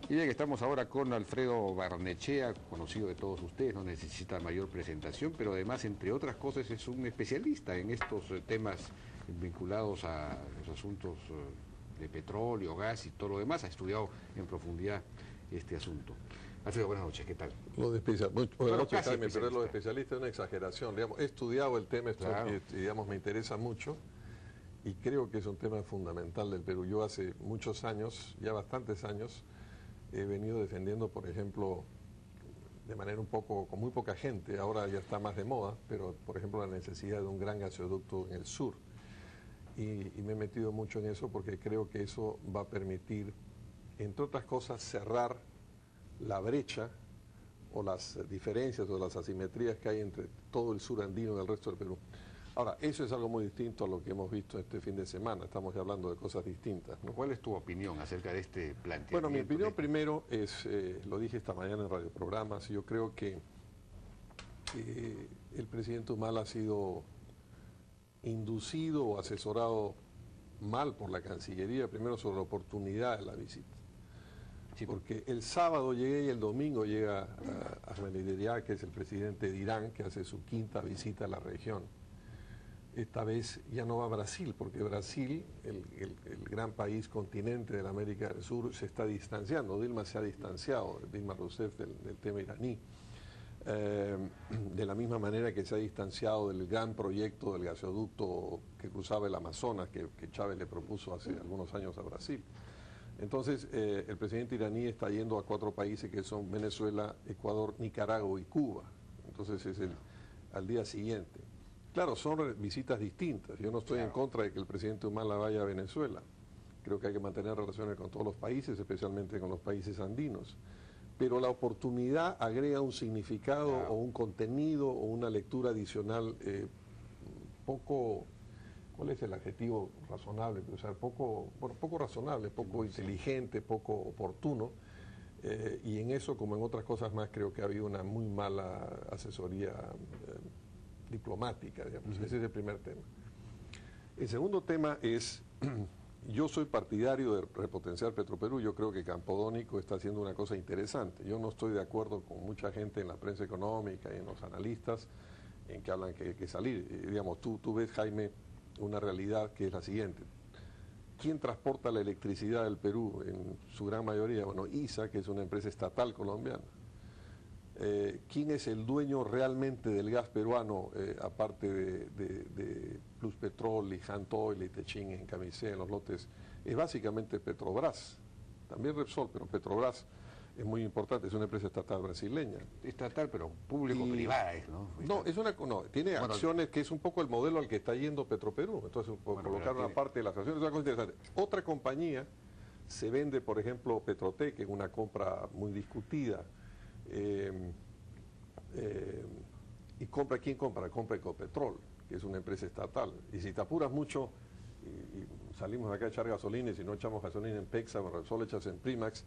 Y bien, estamos ahora con Alfredo Barnechea, conocido de todos ustedes, no necesita mayor presentación, pero además, entre otras cosas, es un especialista en estos temas vinculados a los asuntos de petróleo, gas y todo lo demás. Ha estudiado en profundidad este asunto. Alfredo, buenas noches, ¿qué tal? Lo de especialista, buenas noches, Jaime, pero lo de especialista es una exageración. Digamos, he estudiado el tema, Claro. digamos, me interesa mucho y creo que es un tema fundamental del Perú. Yo hace muchos años, ya bastantes años, he venido defendiendo, por ejemplo, de manera un poco, con muy poca gente, ahora ya está más de moda, pero por ejemplo la necesidad de un gran gasoducto en el sur. Y me he metido mucho en eso porque creo que eso va a permitir, entre otras cosas, cerrar la brecha o las diferencias o las asimetrías que hay entre todo el sur andino y el resto del Perú. Ahora, eso es algo muy distinto a lo que hemos visto este fin de semana, estamos hablando de cosas distintas, ¿no? ¿Cuál es tu opinión acerca de este planteamiento? Bueno, mi opinión primero es, lo dije esta mañana en radioprogramas, yo creo que el presidente Humala ha sido inducido o asesorado mal por la Cancillería, primero sobre la oportunidad de la visita. Sí, porque el sábado llegué y el domingo llega Ahmadinejad, que es el presidente de Irán, que hace su quinta visita a la región. Esta vez ya no va a Brasil, porque Brasil, el gran país continente de la América del Sur, se está distanciando. Dilma se ha distanciado, Dilma Rousseff, del tema iraní. De la misma manera que se ha distanciado del gran proyecto del gasoducto que cruzaba el Amazonas, que Chávez le propuso hace algunos años a Brasil. Entonces, el presidente iraní está yendo a 4 países que son Venezuela, Ecuador, Nicaragua y Cuba. Entonces es al día siguiente. Claro, son visitas distintas. Yo no estoy en contra de que el presidente Humala vaya a Venezuela. Creo que hay que mantener relaciones con todos los países, especialmente con los países andinos. Pero la oportunidad agrega un significado o un contenido o una lectura adicional poco, ¿cuál es el adjetivo razonable? O sea, poco razonable, poco inteligente, poco oportuno. Y en eso, como en otras cosas más, creo que ha habido una muy mala asesoría diplomática, digamos. Ese es el primer tema. El segundo tema es, yo soy partidario de repotenciar Petroperú. Yo creo que Campodónico está haciendo una cosa interesante. Yo no estoy de acuerdo con mucha gente en la prensa económica y en los analistas en que hablan que hay que salir. Digamos, tú ves, Jaime, una realidad que es la siguiente. ¿Quién transporta la electricidad del Perú en su gran mayoría? Bueno, ISA, que es una empresa estatal colombiana. ¿Quién es el dueño realmente del gas peruano, aparte de Pluspetrol y Jantoil y Techín en Camisea, en los lotes? Es básicamente Petrobras, también Repsol, pero Petrobras es muy importante, es una empresa estatal brasileña. Estatal, pero público-privada es, ¿no? No, tiene acciones que es un poco el modelo al que está yendo Petroperú, entonces colocar una parte de las acciones es una cosa interesante. Otra compañía se vende, por ejemplo, Petrotec, en una compra muy discutida. ¿Y compra quién compra? Compra Ecopetrol, que es una empresa estatal. Y si te apuras mucho y salimos acá a echar gasolina, y si no echamos gasolina en Pexa o Repsol, echas en Primax.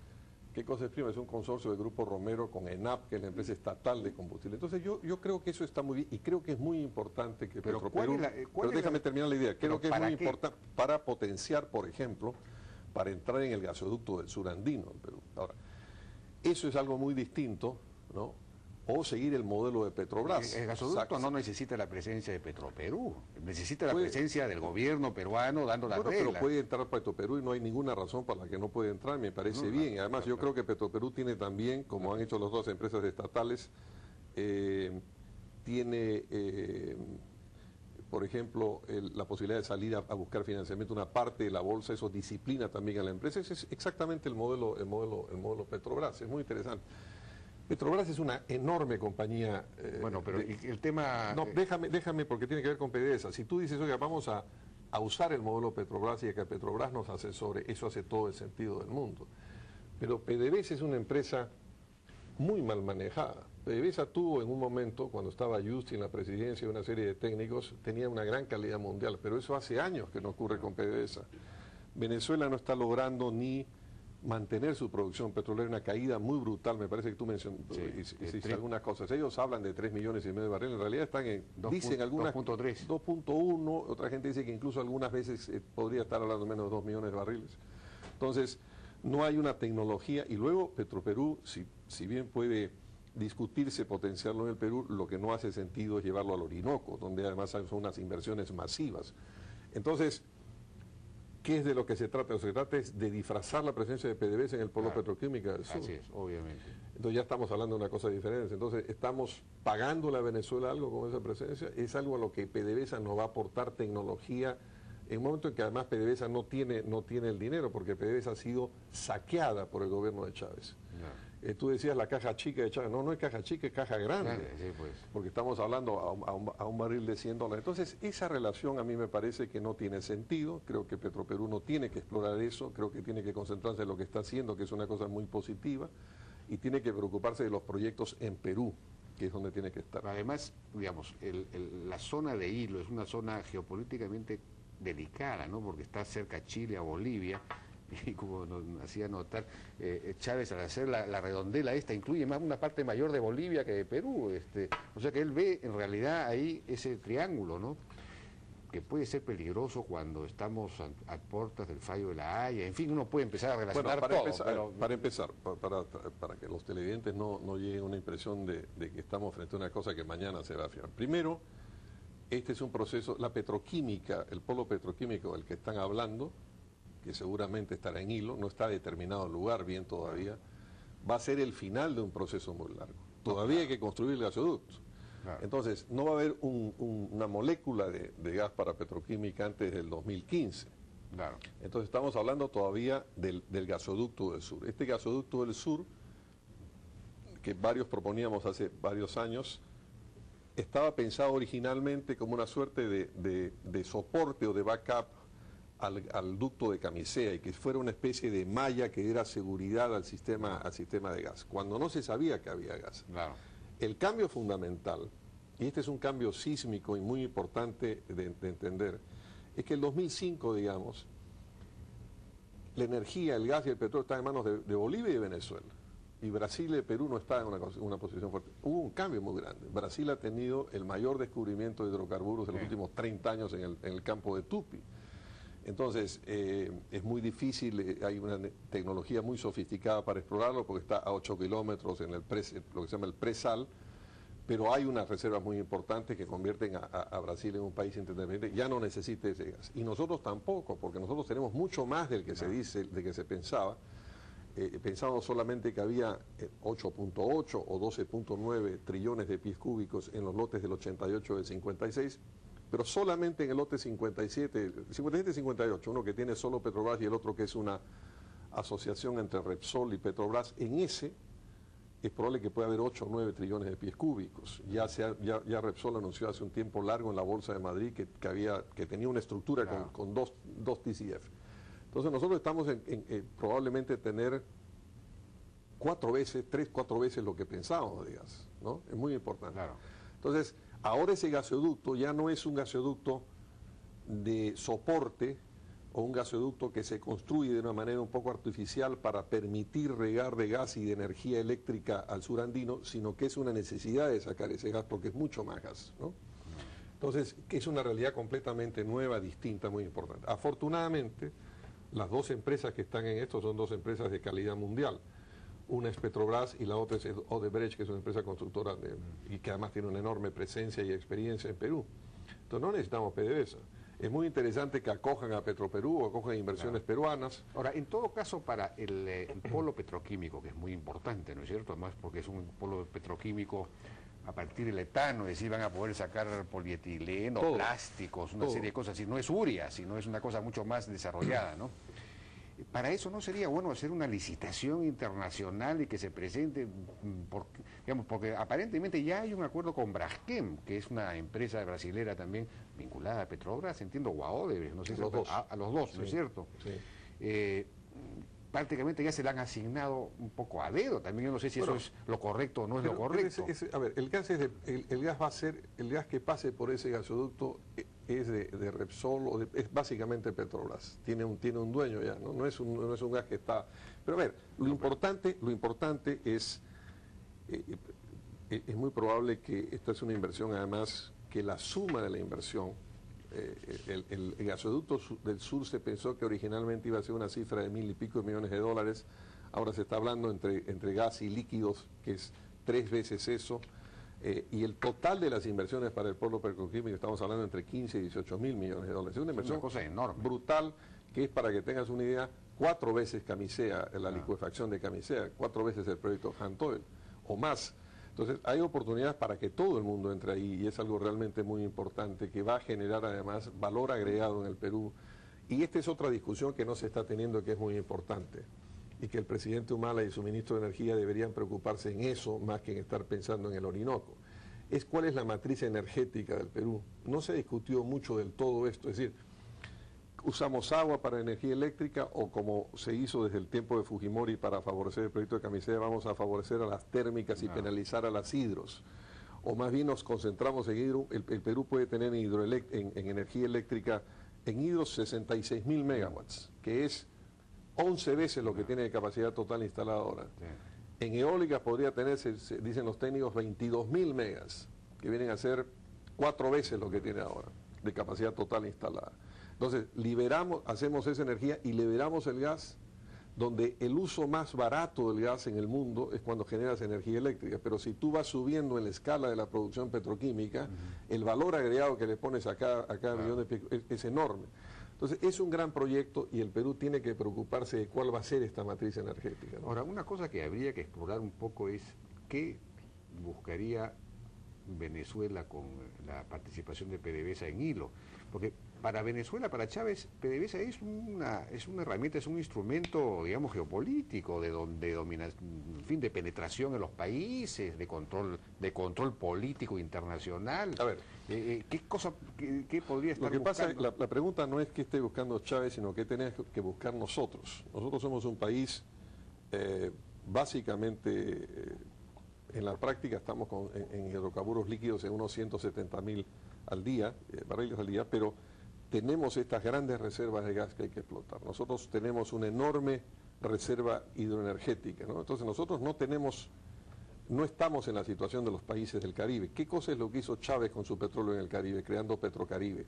¿Qué cosa es Primax? Es un consorcio del Grupo Romero con ENAP, que es la empresa estatal de combustible. Entonces yo creo que eso está muy bien y creo que es muy importante que Petroperú... Pero déjame terminar la idea. Creo que es muy importante para potenciar, por ejemplo, para entrar en el gasoducto del sur andino del Perú. Ahora, eso es algo muy distinto, ¿no? O seguir el modelo de Petrobras. El gasoducto no necesita la presencia de Petroperú, necesita la presencia del gobierno peruano dando las reglas. Pero puede entrar Petroperú y no hay ninguna razón para la que no puede entrar, me parece bien. Y además yo creo que Petroperú tiene también, como han hecho las dos empresas estatales, tiene, por ejemplo, la posibilidad de salir a buscar financiamiento, una parte de la bolsa, eso disciplina también a la empresa. Ese es exactamente el modelo Petrobras, es muy interesante. Petrobras es una enorme compañía. Bueno, pero el tema... No, déjame porque tiene que ver con PDVSA. Si tú dices, oiga, vamos a usar el modelo Petrobras y que Petrobras nos asesore, eso hace todo el sentido del mundo. Pero PDVSA es una empresa muy mal manejada. PDVSA tuvo en un momento, cuando estaba Justi en la presidencia y una serie de técnicos, tenía una gran calidad mundial, pero eso hace años que no ocurre con PDVSA. Venezuela no está logrando ni mantener su producción petrolera, una caída muy brutal. Me parece que tú hiciste algunas cosas. Ellos hablan de 3,5 millones de barriles, en realidad están en, dicen algunas 2.3. 2.1, otra gente dice que incluso algunas veces podría estar hablando menos de 2 millones de barriles. Entonces, no hay una tecnología, y luego Petroperú, si bien puede discutirse potenciarlo en el Perú, lo que no hace sentido es llevarlo al Orinoco, donde además son unas inversiones masivas. Entonces, ¿qué es de lo que se trata? Lo que se trata es de disfrazar la presencia de PDVSA en el polo petroquímico del sur. Así es, obviamente. Entonces ya estamos hablando de una cosa diferente. Entonces, ¿estamos pagando a Venezuela algo con esa presencia? Es algo a lo que PDVSA nos va a aportar tecnología en un momento en que además PDVSA no tiene el dinero, porque PDVSA ha sido saqueada por el gobierno de Chávez. No. Tú decías la caja chica de Chávez. No, no es caja chica, es caja grande. Sí, pues. Porque estamos hablando a un barril de $100. Entonces, esa relación a mí me parece que no tiene sentido. Creo que Petroperú no tiene que explorar eso. Creo que tiene que concentrarse en lo que está haciendo, que es una cosa muy positiva. Y tiene que preocuparse de los proyectos en Perú, que es donde tiene que estar. Además, digamos, la zona de Hilo es una zona geopolíticamente delicada, ¿no? Porque está cerca a Chile, a Bolivia, y como nos hacía notar Chávez al hacer la redondela esta, incluye más una parte mayor de Bolivia que de Perú, o sea que él ve en realidad ahí ese triángulo, ¿no? Que puede ser peligroso cuando estamos a puertas del fallo de la Haya, en fin, uno puede empezar a relacionar para empezar, para que los televidentes no lleguen a una impresión de que estamos frente a una cosa que mañana se va a afirmar. Primero, este es un proceso, la petroquímica, el polo petroquímico del que están hablando, que seguramente estará en Hilo, no está determinado el lugar bien todavía, va a ser el final de un proceso muy largo. Todavía hay que construir el gasoducto. Claro. Entonces, no va a haber una molécula de gas para petroquímica antes del 2015. Claro. Entonces, estamos hablando todavía del gasoducto del sur. Este gasoducto del sur, que varios proponíamos hace varios años, estaba pensado originalmente como una suerte de soporte o de backup al ducto de Camisea y que fuera una especie de malla que diera seguridad al sistema de gas, cuando no se sabía que había gas. Claro. El cambio fundamental, y este es un cambio sísmico y muy importante de entender, es que en el 2005, digamos, la energía, el gas y el petróleo están en manos de Bolivia y de Venezuela. Y Brasil y Perú no están en una posición fuerte. Hubo un cambio muy grande. Brasil ha tenido el mayor descubrimiento de hidrocarburos de los últimos 30 años en el campo de Tupi. Entonces, es muy difícil, hay una tecnología muy sofisticada para explorarlo porque está a 8 kilómetros en lo que se llama el presal, pero hay unas reservas muy importantes que convierten a Brasil en un país independiente. Ya no necesita ese gas. Y nosotros tampoco, porque nosotros tenemos mucho más del que se dice, de que se pensaba. Pensábamos solamente que había 8.8 o 12.9 trillones de pies cúbicos en los lotes del 88 y del 56, pero solamente en el lote 57 y 58, uno que tiene solo Petrobras y el otro que es una asociación entre Repsol y Petrobras, en ese es probable que pueda haber 8 o 9 trillones de pies cúbicos. Ya Repsol anunció hace un tiempo largo en la Bolsa de Madrid que tenía una estructura con dos TCF. Entonces nosotros estamos probablemente tener 4 veces, 3, 4 veces lo que pensábamos de gas, ¿no? Es muy importante. Claro. Entonces, ahora ese gasoducto ya no es un gasoducto de soporte o un gasoducto que se construye de una manera un poco artificial para permitir regar de gas y de energía eléctrica al sur andino, sino que es una necesidad de sacar ese gas porque es mucho más gas, ¿no? Entonces, que es una realidad completamente nueva, distinta, muy importante. Afortunadamente, las dos empresas que están en esto son dos empresas de calidad mundial. Una es Petrobras y la otra es Odebrecht, que es una empresa constructora y que además tiene una enorme presencia y experiencia en Perú. Entonces no necesitamos PDVSA. Es muy interesante que acojan a Petroperú o acojan inversiones peruanas. Ahora, en todo caso, para el polo petroquímico, que es muy importante, ¿no es cierto? Además, porque es un polo petroquímico a partir del etano, es decir, van a poder sacar polietileno, plásticos, una serie de cosas así. No es urea, sino es una cosa mucho más desarrollada, ¿no? Para eso no sería bueno hacer una licitación internacional y que se presente, porque aparentemente ya hay un acuerdo con Braskem, que es una empresa brasilera también vinculada a Petrobras, entiendo, o a Odebrecht, no sé si a los dos, ¿no es cierto? Sí. Prácticamente ya se le han asignado un poco a dedo, también yo no sé si eso es lo correcto o no es lo correcto. A ver, el gas va a ser, el gas que pase por ese gasoducto es de Repsol, es básicamente Petrobras, tiene un dueño ya, ¿no? No es un gas que está... Pero a ver, lo importante es muy probable que esta es una inversión además que la suma de la inversión el gasoducto del sur se pensó que originalmente iba a ser una cifra de $1.000 y pico de millones de dólares. Ahora se está hablando entre gas y líquidos, que es 3 veces eso. Y el total de las inversiones para el polo petroquímico, estamos hablando entre 15 y 18 mil millones de dólares. Es una inversión cosa enorme, brutal, que es, para que tengas una idea, 4 veces Camisea, la licuefacción de Camisea, 4 veces el proyecto Hantoil, o más. Entonces, hay oportunidades para que todo el mundo entre ahí, y es algo realmente muy importante, que va a generar además valor agregado en el Perú. Y esta es otra discusión que no se está teniendo, que es muy importante, y que el presidente Humala y su ministro de Energía deberían preocuparse en eso más que en estar pensando en el Orinoco. Es cuál es la matriz energética del Perú. No se discutió mucho del todo esto, es decir, usamos agua para energía eléctrica, o como se hizo desde el tiempo de Fujimori para favorecer el proyecto de Camisea, vamos a favorecer a las térmicas y penalizar a las hidros. O más bien nos concentramos en hidro. El Perú puede tener en energía eléctrica, en hidros, 66.000 megawatts, que es 11 veces lo que tiene de capacidad total instalada ahora. Sí. En eólicas podría tener, dicen los técnicos, 22.000 megas, que vienen a ser 4 veces lo que tiene ahora de capacidad total instalada. Entonces, hacemos esa energía y liberamos el gas, donde el uso más barato del gas en el mundo es cuando generas energía eléctrica. Pero si tú vas subiendo en la escala de la producción petroquímica, el valor agregado que le pones a cada millón de pico es enorme. Entonces, es un gran proyecto, y el Perú tiene que preocuparse de cuál va a ser esta matriz energética, ¿no? Ahora, una cosa que habría que explorar un poco es qué buscaría Venezuela con la participación de PDVSA en Hilo. Porque para Venezuela, para Chávez, PDVSA es una herramienta, es un instrumento, digamos, geopolítico, de en fin, de penetración en los países, de control político internacional. A ver, ¿qué podría estar lo que buscando? pasa, la pregunta no es qué esté buscando Chávez, sino qué tenemos que buscar nosotros. Nosotros somos un país, básicamente, en la práctica estamos en hidrocarburos líquidos en unos 170.000 al día, barriles al día, pero tenemos estas grandes reservas de gas que hay que explotar. Nosotros tenemos una enorme reserva hidroenergética, ¿no? Entonces nosotros no estamos en la situación de los países del Caribe. ¿Qué cosa es lo que hizo Chávez con su petróleo en el Caribe, creando Petrocaribe?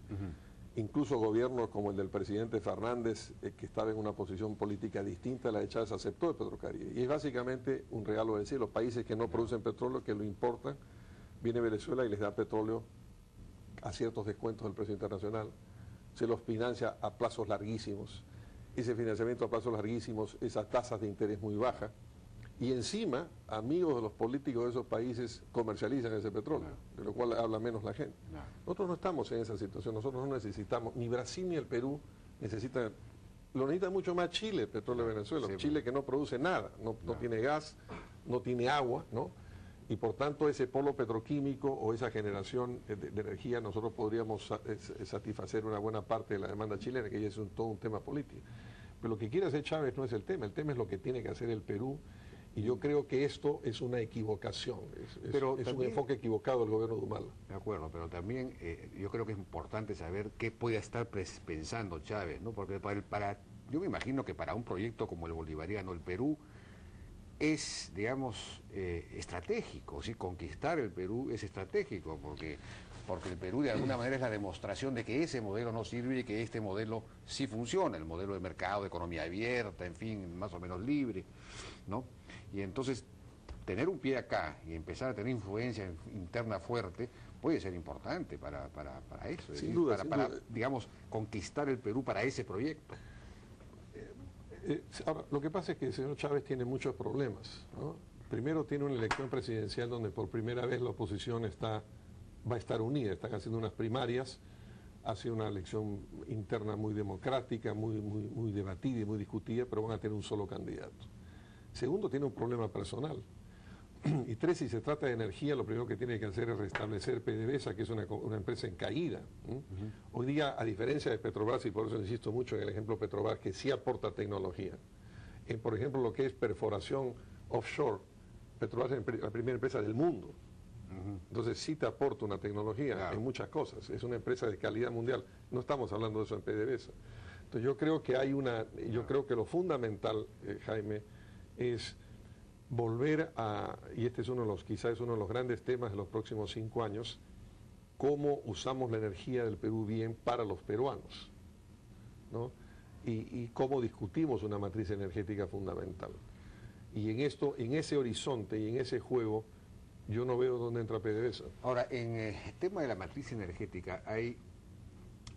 Incluso gobiernos como el del presidente Fernández, que estaba en una posición política distinta a la de Chávez, aceptó el Petrocaribe. Y es básicamente un regalo del cielo. Países que no producen petróleo, que lo importan, viene Venezuela y les da petróleo a ciertos descuentos del precio internacional. Se los financia a plazos larguísimos. Ese financiamiento a plazos larguísimos, esas tasas de interés muy bajas. Y encima, amigos de los políticos de esos países comercializan ese petróleo, de lo cual habla menos la gente. Nosotros no estamos en esa situación, nosotros no necesitamos, ni Brasil ni el Perú necesitan, lo necesita mucho más Chile, el petróleo de Venezuela. Sí, Chile, que no produce nada, no tiene gas, no tiene agua, ¿no? Y por tanto ese polo petroquímico o esa generación de energía, nosotros podríamos satisfacer una buena parte de la demanda chilena, que ya es todo un tema político. Pero lo que quiere hacer Chávez no es el tema es lo que tiene que hacer el Perú. Y yo creo que esto es una equivocación, es un enfoque equivocado del gobierno de Humala. De acuerdo, pero también yo creo que es importante saber qué puede estar pensando Chávez, ¿no? Porque yo me imagino que para un proyecto como el bolivariano, el Perú es, digamos, estratégico, ¿sí? Conquistar el Perú es estratégico, porque el Perú de alguna manera es la demostración de que ese modelo no sirve y que este modelo sí funciona, el modelo de mercado, de economía abierta, en fin, más o menos libre, ¿no? Y entonces tener un pie acá y empezar a tener influencia interna fuerte puede ser importante para eso, sin duda, para, digamos, conquistar el Perú para ese proyecto. Ahora, lo que pasa es que el señor Chávez tiene muchos problemas, ¿no? Primero, tiene una elección presidencial donde por primera vez la oposición va a estar unida. Están haciendo unas primarias, ha sido una elección interna muy democrática, muy debatida y muy discutida, pero van a tener un solo candidato. Segundo, tiene un problema personal. Y tres, si se trata de energía, lo primero que tiene que hacer es restablecer PDVSA, que es una empresa en caída. Hoy día, a diferencia de Petrobras, y por eso insisto mucho en el ejemplo Petrobras, que sí aporta tecnología, por ejemplo, lo que es perforación offshore, Petrobras es la primera empresa del mundo. Entonces sí te aporta una tecnología en muchas cosas, es una empresa de calidad mundial. No estamos hablando de eso en PDVSA. Entonces yo creo que yo creo que lo fundamental, Jaime, es volver y este es quizás uno de los grandes temas de los próximos 5 años, cómo usamos la energía del Perú bien para los peruanos, ¿no? Y cómo discutimos una matriz energética fundamental. Y en esto, en ese horizonte y en ese juego, yo no veo dónde entra PDVSA. Ahora, en el tema de la matriz energética hay,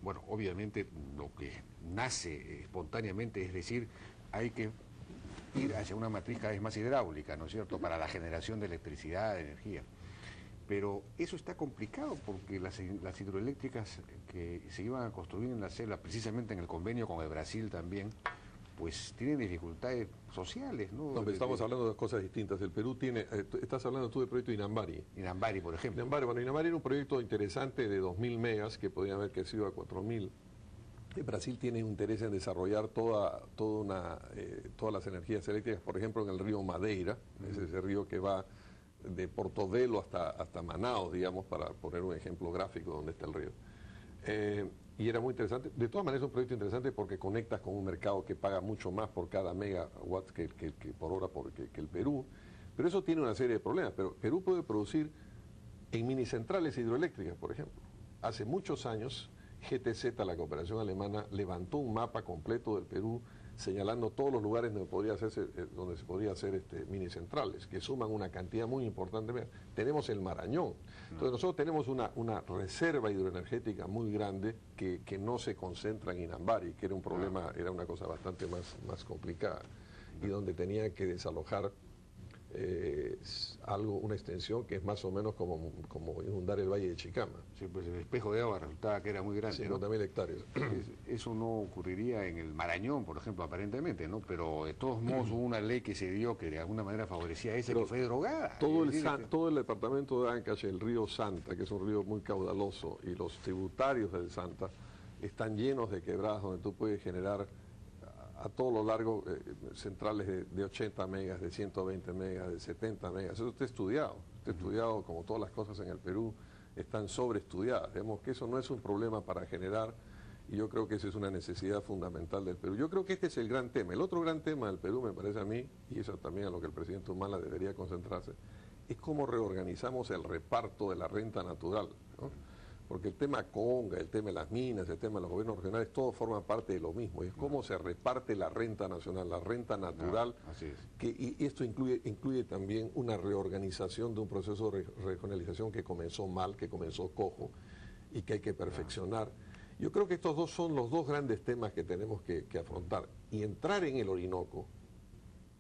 bueno, obviamente lo que nace espontáneamente, es decir, hay que ir hacia una matriz cada vez más hidráulica, ¿no es cierto?, para la generación de electricidad, de energía. Pero eso está complicado porque las hidroeléctricas que se iban a construir en la selva, precisamente en el convenio con el Brasil también, pues tienen dificultades sociales, ¿no? No, pero estamos hablando de dos cosas distintas. El Perú tiene, estás hablando tú del proyecto Inambari. Inambari, por ejemplo. Inambari era un proyecto interesante de 2.000 megas que podía haber crecido a 4.000. Brasil tiene interés en desarrollar todas las energías eléctricas, por ejemplo, en el río Madeira, es ese río que va de Portobelo hasta Manaus, digamos, para poner un ejemplo gráfico donde está el río. Y era muy interesante. De todas maneras es un proyecto interesante porque conectas con un mercado que paga mucho más por cada megawatt que por hora que el Perú. Pero eso tiene una serie de problemas. Pero Perú puede producir en minicentrales hidroeléctricas, por ejemplo. Hace muchos años GTZ, la cooperación alemana, levantó un mapa completo del Perú señalando todos los lugares donde se podría hacer minicentrales, que suman una cantidad muy importante. Tenemos el Marañón. Entonces nosotros tenemos una reserva hidroenergética muy grande que no se concentra en Inambari, que era un problema, era una cosa bastante más complicada, y donde tenían que desalojar una extensión que es más o menos como inundar el Valle de Chicama. Sí, pues el espejo de agua resultaba que era muy grande, 50.000 hectáreas. Eso no ocurriría en el Marañón, por ejemplo, aparentemente, ¿no? Pero de todos modos hubo una ley que se dio que de alguna manera favorecía a esa, que fue derogada. Todo el departamento de Ancash, el río Santa, que es un río muy caudaloso, y los tributarios del Santa están llenos de quebradas donde tú puedes generar a todo lo largo centrales de 80 megas, de 120 megas, de 70 megas. Eso está estudiado. Está estudiado, como todas las cosas en el Perú, están sobreestudiadas. Vemos que eso no es un problema para generar, y yo creo que esa es una necesidad fundamental del Perú. Yo creo que este es el gran tema. El otro gran tema del Perú, me parece a mí, y eso también a lo que el presidente Humala debería concentrarse, es cómo reorganizamos el reparto de la renta natural, ¿no? Porque el tema Conga, el tema de las minas, el tema de los gobiernos regionales, todo forma parte de lo mismo. Es cómo se reparte la renta nacional, la renta natural. Así es. Y esto incluye también una reorganización de un proceso de regionalización que comenzó mal, que comenzó cojo y que hay que perfeccionar. Yo creo que estos dos son los dos grandes temas que tenemos que afrontar. Y entrar en el Orinoco,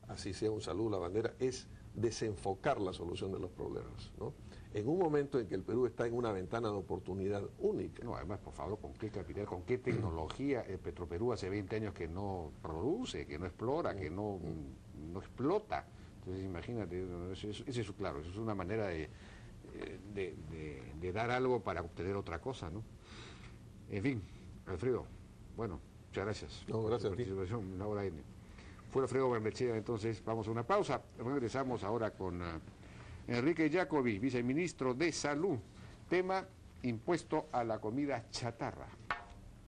así sea un saludo a la bandera, es desenfocar la solución de los problemas, ¿no? En un momento en que el Perú está en una ventana de oportunidad única. No, además, por favor, ¿con qué capital, con qué tecnología? El Petroperú hace 20 años que no produce, que no explora, que no explota. Entonces, imagínate, ese es claro, eso es una manera de dar algo para obtener otra cosa, ¿no? En fin, Alfredo, bueno, muchas gracias. No, gracias a ti. Participación en la hora N. Fue Alfredo Barnechea, entonces vamos a una pausa. Regresamos ahora con Enrique Jacobi, viceministro de Salud. Tema: impuesto a la comida chatarra.